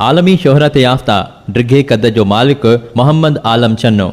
आलमी शोहरत याफ़्ता डिघे कद जो मालिक मोहम्मद आलम चन्नो।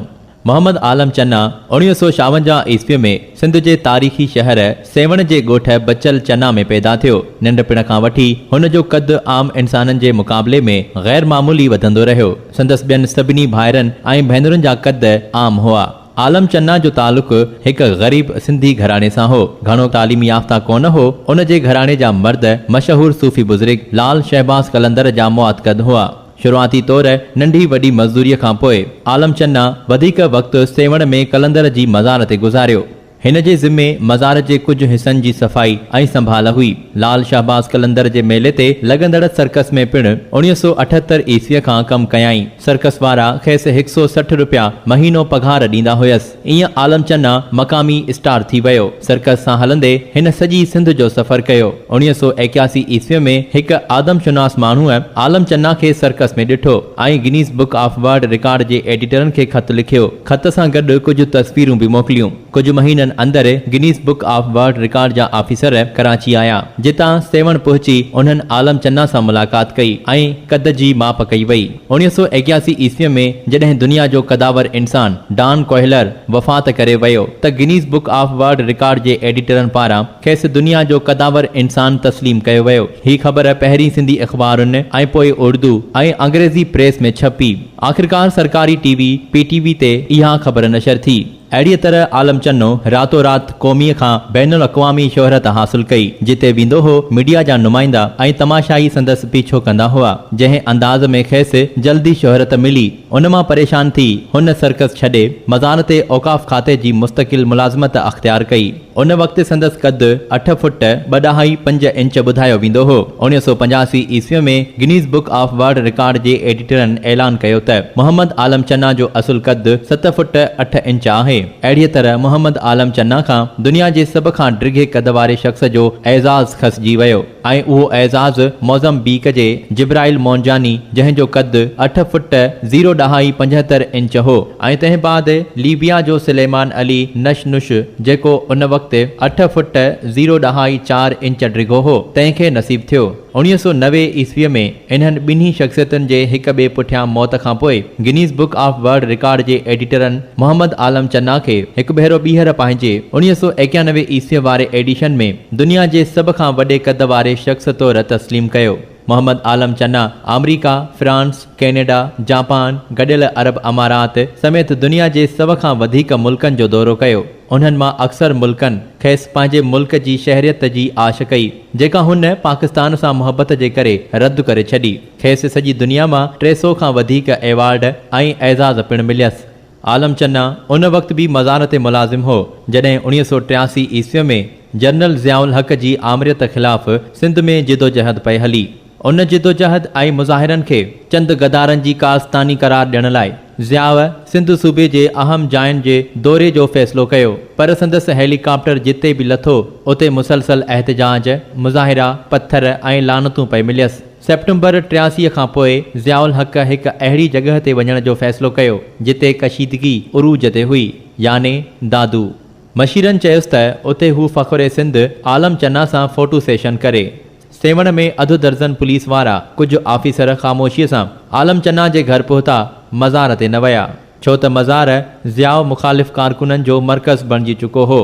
मोहम्मद आलम चन्ना 1956 ईस्वी में सिंध जे तारीख़ी शहर सेवण जे ॻोठ बचल चन्ना में पैदा थियो। नंढपिण खां वठी हुन जो कद आम इंसाननि जे मुक़ाबले में गैर मामूली वधंदो रहियो। संदसि ॿियनि सभिनी भाइरनि ऐं भेनरुनि जा कद आम हुआ। आलम चन्ना जो तालुक एक गरीब सिंधी घराने सां हो। घणो तालीमी याफ़्ता कोन हो। उन जे घराने जा मर्द मशहूर सूफ़ी बुज़ुर्ग लाल शहबाज कलंदर जा मुआतकद हुआ। शुरुआती तौर नंढी वॾी मज़दूरीअ खां पोइ आलम चन्ना वधीक वक़्तु सेवण में कलंदर जी मज़ार ते गुज़ारियो। हिन जे ज़िम्मे मज़ार जे कुछ हिस्सनि जी सफ़ाई ऐं संभाल हुई। लाल शहबाज कलंदर जे मेले ते लॻंदड़ सर्कस में पिणु 1978 ईस्वीअ खां कमु कयाई। सर्कस वारा खेसि 160 रुपया महीनो पघार ॾींदा हुयसि। ईअं आलम चन्ना मक़ामी स्टार थी वियो। सर्कस सां हलंदे हिन सॼी सिंध जो सफ़र कयो। 1981 ईस्वीअ में हिकु आदमशुनास माण्हूअ आलम चन्ना खे सर्कस में ॾिठो ऐं Guinness book of world record जे एडिटरनि खे ख़त लिखियो। ख़त सां गॾु कुझु तस्वीरूं बि मोकिलियूं। कुझु महीननि अंदर Guinness book of world record जा ऑफिसर कराची आया, जितां सेवण पहुची उन्हनि आलम चन्ना सां मुलाक़ात कई ऐं कद जी माप कई वई। 1981 ईस्वीअ में जॾहिं दुनिया जो कदावर इंसान डॉन कोहिलर वफ़ात करे वियो त Guinness book of world record जे एडिटरनि पारां खेसि दुनिया जो कदावर इंसान तस्लीम कयो वियो। ही ख़बर पहिरीं सिंधी अख़बारुनि ऐं पोइ उर्दू ऐं अंग्रेज़ी प्रेस में छपी। आख़िरकार सरकारी टीवी PTV ते इहा ख़बर नशर थी। अहिड़ीअ तरह आलम चन्नो रातो रात क़ौमीअ खां बैनुल अक़वामी शोहरत हासिल कई। जिते वेंदो हो मीडिया जा नुमाइंदा ऐं तमाशाई संदसि पीछो कंदा हुआ। जंहिं अंदाज़ में खेसि जल्दी शोहरत मिली, उन मां परेशान थी हुन सर्कस छॾे मज़ार ते औक़ाफ़ खाते जी मुस्तक़िल मुलाज़मत अख़्तियार कई। उन वक़्तु संदसि कद 8 फुट 2.5 इंच ॿुधायो वेंदो हो। 1985 ईस्वीअ में Guinness book of world record जे एडिटरनि ऐलान कयो त मोहम्मद आलम चन्ना जो असुल कद 7 फुट 8 इंच आहे। अहिड़ीअ तरह मोहम्मद आलम चन्ना खां दुनिया जे सभ खां डिघे कद वारे शख़्स जो एज़ाज़ खसिजी वियो ऐं उहो एज़ाज़ मोज़म्बीक जे जिब्राइल मोनजानी, जंहिं जो कद 8 फुट 0.75 इंच हो, ऐं तंहिं बाद लीबिया जो सुलेमान अली नशनुश, जेको उन वक़्तु 8 फुट 0.4 इंच डिघो हो, तंहिंखे नसीब थियो। 1990 ईस्वीअ में इन्हनि ॿिन्ही शख़्सियतुनि जे हिक ॿिए पुठियां मौत खां पोइ Guinness book of world record जे एडिटरनि मोहम्मद आलम चन्ना खे हिकु भेरो ॿीहर पंहिंजे 1991 ईस्वीअ वारे एडिशन में दुनिया जे सभ खां वॾे कद वारे शख़्स तौरु तस्लीम कयो। मोहम्मद आलम चन्ना अमरीका, फ्रांस, कैनेडा, जापान, गॾियल अरब अमारात समेत दुनिया जे सभ खां वधीक मुल्कनि जो दौरो कयो। उन्हनि मां अक्सर मुल्कनि खेसि पंहिंजे मुल्क जी शहरियत जी आश कई, जेका हुन पाकिस्तान सां मुहबत जे करे रद्द करे छॾी। खेसि सॼी दुनिया मां 300 खां वधीक एवार्ड ऐं एज़ाज़ पिणु मिलियसि। आलम चन्ना उन वक़्तु बि मज़ार ते मुलाज़िम हो जॾहिं 1983 ईस्वीअ में जनरल ज़ियाउल हक़ जी आमरियत ख़िलाफ़ सिंध में जिदोजहद पई हली। उन जिदोजहद ऐं मुज़ाहिरनि खे चंद गदारनि जी कारस्तानी करार ॾियण लाइ ज़ियाउ सिंध सूबे जे अहम जायुनि जे दौरे जो फ़ैसिलो कयो, पर संदसि हेलीकॉप्टर जिते बि लथो उते मुसलसल एहतजाज, मुज़ाहिरा, पत्थर ऐं लानतूं पई मिलियसि। सेप्टेंबर 83 खां पोइ ज़ियाउल हक़ हिकु अहिड़ी जॻह ते वञण जो फ़ैसिलो कयो जिते कशीदगी उरूज ते हुई, याने दादू। मशीरनि चयुसि त उते हू फ़ख़्रे सिंध आलम चन्ना सां फ़ोटो सेशन करे। सेवण में अधु दर्जन पुलिस वारा कुझु ऑफिसर ख़ामोशीअ सां आलम चन्ना जे घर पहुता, मज़ार ते न विया, छो त मज़ार ज़ियाउ मुख़ालिफ़ कारकुननि जो मर्कज़ बणिजी चुको हो।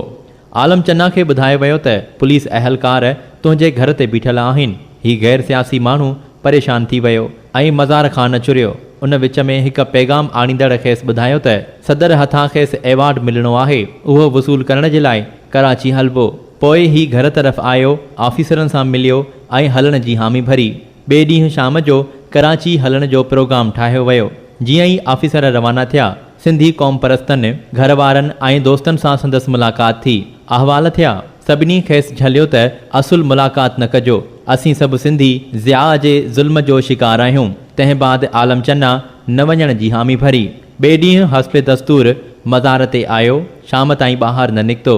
आलम चन्ना खे ॿुधायो वियो त पुलिस अहलकार तुंहिंजे घर ते बीठल आहिनि। ही गैर सियासी माण्हू परेशान थी वियो ऐं मज़ार खां न चुरियो। उन विच में हिकु पैगाम आणींदड़ खेसि ॿुधायो त सदर हथां खेसि एवार्ड मिलणो आहे, उहो वसूल करण जे लाइ कराची हलबो। पोइ ही घर तरफ़ आयो, ऑफिसरनि सां मिलियो ऐं हलण जी हामी भरी। ॿिए ॾींहुं शाम जो कराची हलण जो प्रोग्राम ठाहियो वियो। जीअं ई ऑफिसर रवाना थिया, सिंधी क़ौम परस्तनि घर वारनि ऐं दोस्तनि सां संदसि मुलाक़ात थी। अहवाल थिया। सभिनी खेसि झलियो त असुल मुलाक़ात न कजो, असीं सभु सिंधी ज़िया जे ज़ुल्म जो शिकार आहियूं। तंहिं बाद आलम चन्ना न वञण जी हामी भरी। ॿिए ॾींहुं हस्ब दस्तूर मज़ार ते आयो, शाम ताईं ॿाहिरि न निकितो।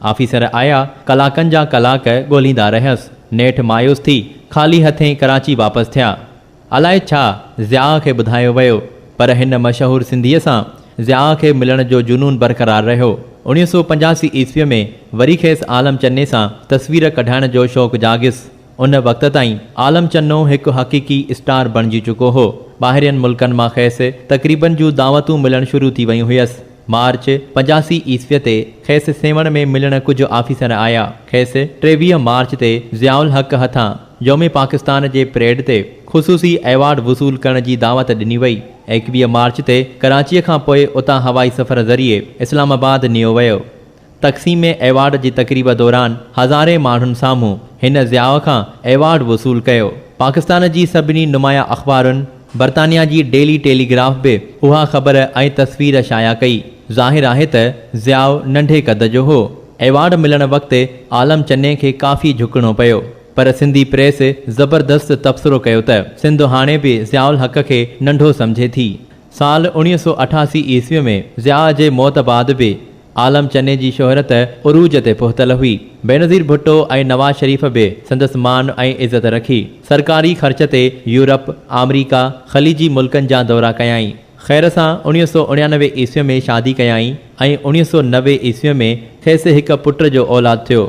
ऑफिसर आया, कलाकनि जा कलाक ॻोल्हींदा रहियसि। नेठि मायूस थी ख़ाली हथें कराची वापसि थिया। अलाए छा ज़िया खे ॿुधायो वियो, पर हिन मशहूर सिंधीअ सां ज़िया खे मिलण जो जुनून बरक़रार रहियो। 1985 ईस्वीअ में वरी खेसि आलम चन्ने सां तस्वीर कढाइण जो शौक़ु जागिस। उन वक़्त ताईं आलम चन्नो हिकु हक़ीक़ी स्टार बणिजी चुको हो। ॿाहिरियनि मुल्कनि मां खेसि तक़रीबन जूं दावतूं मिलणु शुरू थी वयूं हुयसि। मार्च 85 ईस्वीअ ते खेसि सेवण में मिलण कुझु ऑफिसर आया। खेसि 23 मार्च ते ज़ियाउल हक़ हथां यौम पाकिस्तान जे परेड ते ख़ुसूसी एवार्ड वसूल करण जी दावत ॾिनी वई। 21 मार्च ते कराचीअ खां पोइ उतां हवाई सफ़र ज़रिए इस्लामाबाद नियो वियो। तक़सीम एवार्ड जी तक़रीब दौरान हज़ारे माण्हुनि साम्हूं हिन ज़ियाउ खां एवार्ड वसूल कयो। पाकिस्तान जी सभिनी नुमाया अख़बारुनि बरतानिया जी डेली टेलीग्राफ बि उहा ख़बर ऐं तस्वीर शाया कई। ज़ाहिर आहे त ज़ियाउ नंढे क़द जो हो। एवार्ड मिलण वक़्तु आलम चन्ने खे काफ़ी झुकणो पियो, पर सिंधी प्रेस ज़बरदस्त तबसरो कयो त सिंध हाणे बि ज़ियाउल हक़ खे नंढो सम्झे थी। साल 1988 ईस्वीअ में ज़िया जे मौत बाद बि आलम चन्ने जी शोहरत उरूज ते पहुतल हुई। बेनज़ीर भुट्टो ऐं नवाज़ शरीफ़ बि संदसि मान ऐं इज़त रखी। सरकारी ख़र्च ते यूरोप, अमरीका, ख़लीजी मुल्कनि जा दौरा कयाई। ख़ैर सां 1999 ईस्वीअ में शादी कयाई ऐं 1990 ईस्वीअ में खेसि हिकु पुट जो औलाद थियो।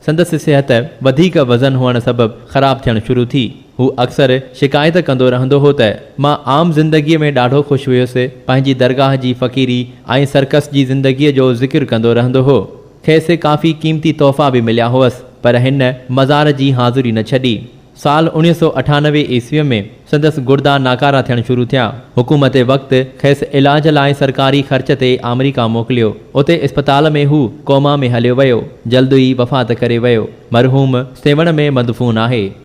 संदसि सिहत वधीक वज़न हुअण सबबि ख़राब थियणु शुरू थी। हू अक्सर शिकायत कंदो रहंदो हो त मां आम ज़िंदगीअ में ॾाढो ख़ुशि हुयुसि, पंहिंजी दरगाह जी फ़क़ीरी ऐं सर्कस जी ज़िंदगीअ जो ज़िक्र कंदो रहंदो हो। खेसि काफ़ी क़ीमती तोहफ़ा बि मिलिया हुअसि, पर हिन मज़ार जी हाज़ुरी न छॾी। साल 1998 ईस्वीअ में संदसि गुर्दा नाकारा थियणु शुरू थिया। हुकूमत वक़्तु खेसि इलाज लाइ सरकारी ख़र्च ते अमरीका मोकिलियो। उते इस्पताल में हू कोमा में हलियो वियो। जल्द ई वफ़ात करे वियो। मरहूम सेवण में मदफ़ून आहे।